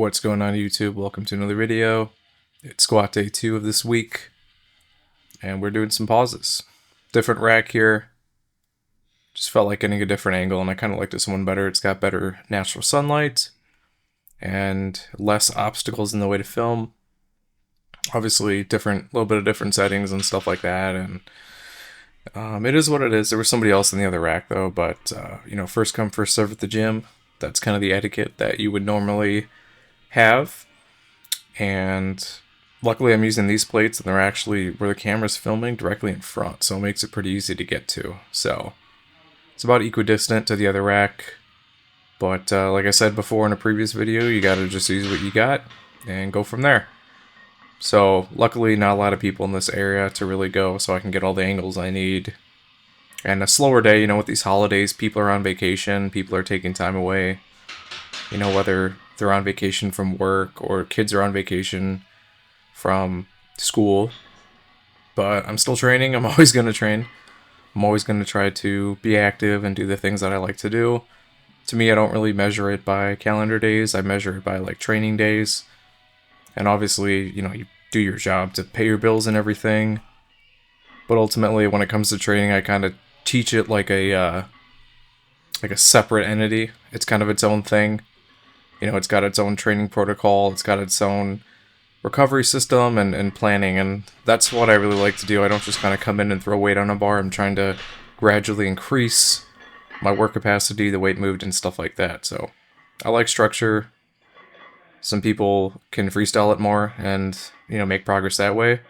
What's going on YouTube? Welcome to another video. It's squat day 2 of this week, and we're doing some pauses. Different rack here. Just felt like getting a different angle, and I kind of like this one better. It's got better natural sunlight and less obstacles in the way to film. Obviously, little bit of different settings and stuff like that, and it is what it is. There was somebody else in the other rack though, but first come, first serve at the gym. That's kind of the etiquette that you would normally have. And luckily I'm using these plates, and they're actually where the camera's filming directly in front, so it makes it pretty easy to get to. So it's about equidistant to the other rack, but like I said before in a previous video, you gotta just use what you got and go from there. So luckily not a lot of people in this area to really go, so I can get all the angles I need. And a slower day, with these holidays, people are on vacation, people are taking time away, whether they're on vacation from work or kids are on vacation from school. But I'm still training. I'm always going to train. I'm always going to try to be active and do the things that I like to do. To me, I don't really measure it by calendar days. I measure it by training days. And obviously, you do your job to pay your bills and everything. But ultimately, when it comes to training, I kind of teach it like a separate entity. It's kind of its own thing. It's got its own training protocol. It's got its own recovery system and planning. And that's what I really like to do. I don't just kind of come in and throw weight on a bar. I'm trying to gradually increase my work capacity, the weight moved, and stuff like that. So I like structure. Some people can freestyle it more and, make progress that way.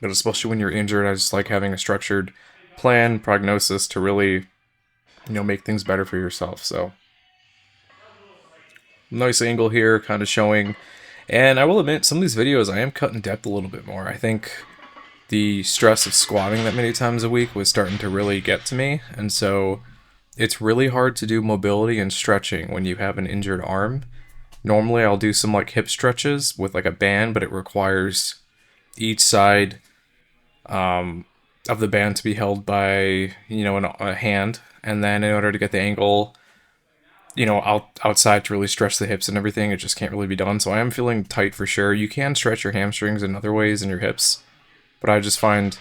But especially when you're injured, I just like having a structured plan, prognosis to really, make things better for yourself. So, nice angle here, kind of showing. And I will admit, some of these videos, I am cutting depth a little bit more. I think the stress of squatting that many times a week was starting to really get to me. And so, it's really hard to do mobility and stretching when you have an injured arm. Normally, I'll do some hip stretches with a band, but it requires each side of the band to be held by a hand, and then in order to get the angle outside to really stretch the hips and everything, it just can't really be done. So I am feeling tight for sure. You can stretch your hamstrings in other ways in your hips, but I just find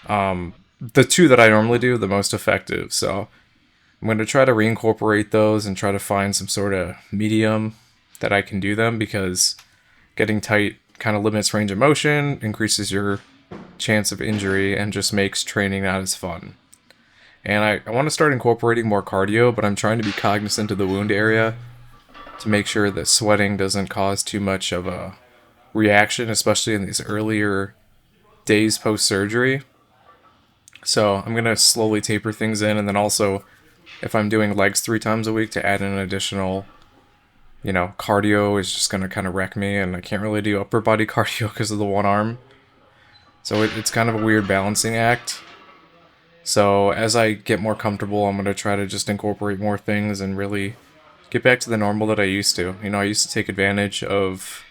the two that I normally do the most effective. So I'm going to try to reincorporate those and try to find some sort of medium that I can do them, because getting tight kind of limits range of motion, increases your chance of injury, and just makes training not as fun. And I want to start incorporating more cardio, but I'm trying to be cognizant of the wound area to make sure that sweating doesn't cause too much of a reaction, especially in these earlier days post-surgery. So I'm going to slowly taper things in, and then also, if I'm doing legs 3 times a week, to add in an additional, cardio is just going to kind of wreck me, and I can't really do upper body cardio because of the one arm. So it's kind of a weird balancing act. So as I get more comfortable, I'm going to try to just incorporate more things and really get back to the normal that I used to. I used to take advantage of,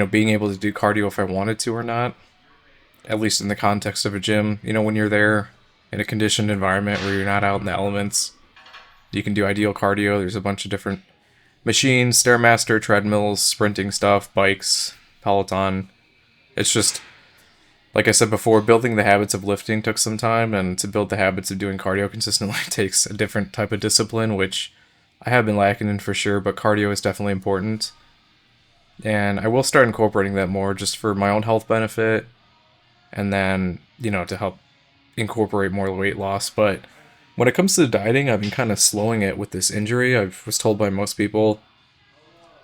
being able to do cardio if I wanted to or not, at least in the context of a gym. When you're there in a conditioned environment where you're not out in the elements, you can do ideal cardio. There's a bunch of different machines, Stairmaster, treadmills, sprinting stuff, bikes, Peloton. It's just, like I said before, building the habits of lifting took some time, and to build the habits of doing cardio consistently takes a different type of discipline, which I have been lacking in for sure, but cardio is definitely important. And I will start incorporating that more just for my own health benefit, and then, to help incorporate more weight loss. But when it comes to dieting, I've been kind of slowing it with this injury. I was told by most people,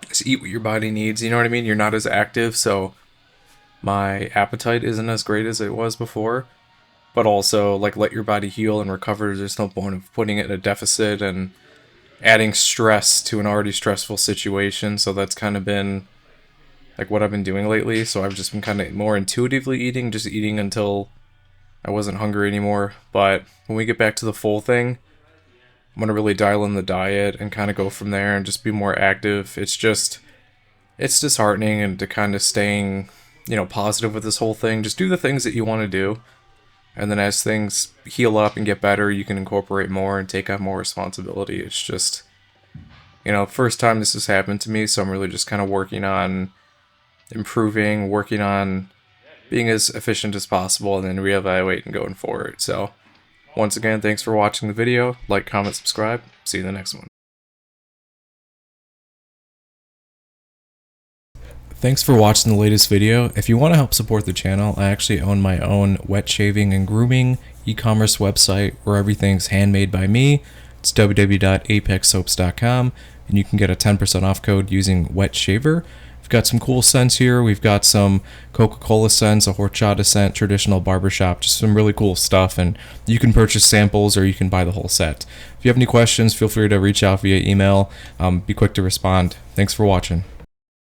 just eat what your body needs, you know what I mean? You're not as active, so my appetite isn't as great as it was before. But also, let your body heal and recover. There's no point of putting it in a deficit and adding stress to an already stressful situation. So that's kind of been what I've been doing lately. So I've just been kind of more intuitively eating, just eating until I wasn't hungry anymore. But when we get back to the full thing, I'm going to really dial in the diet and kind of go from there and just be more active. It's disheartening, and to kind of staying, positive with this whole thing. Just do the things that you want to do. And then as things heal up and get better, you can incorporate more and take on more responsibility. It's just, You know, first time this has happened to me, so I'm really just kind of working on improving, working on being as efficient as possible, and then reevaluate and going forward. So, once again, thanks for watching the video. Like, comment, subscribe. See you in the next one. Thanks for watching the latest video. If you want to help support the channel, I actually own my own wet shaving and grooming e-commerce website where everything's handmade by me. It's www.apexsoaps.com, and you can get a 10% off code using wet shaver. We've got some cool scents here. We've got some Coca-Cola scents, a horchata scent, traditional barbershop, just some really cool stuff, and you can purchase samples or you can buy the whole set. If you have any questions, feel free to reach out via email. Be quick to respond. Thanks for watching.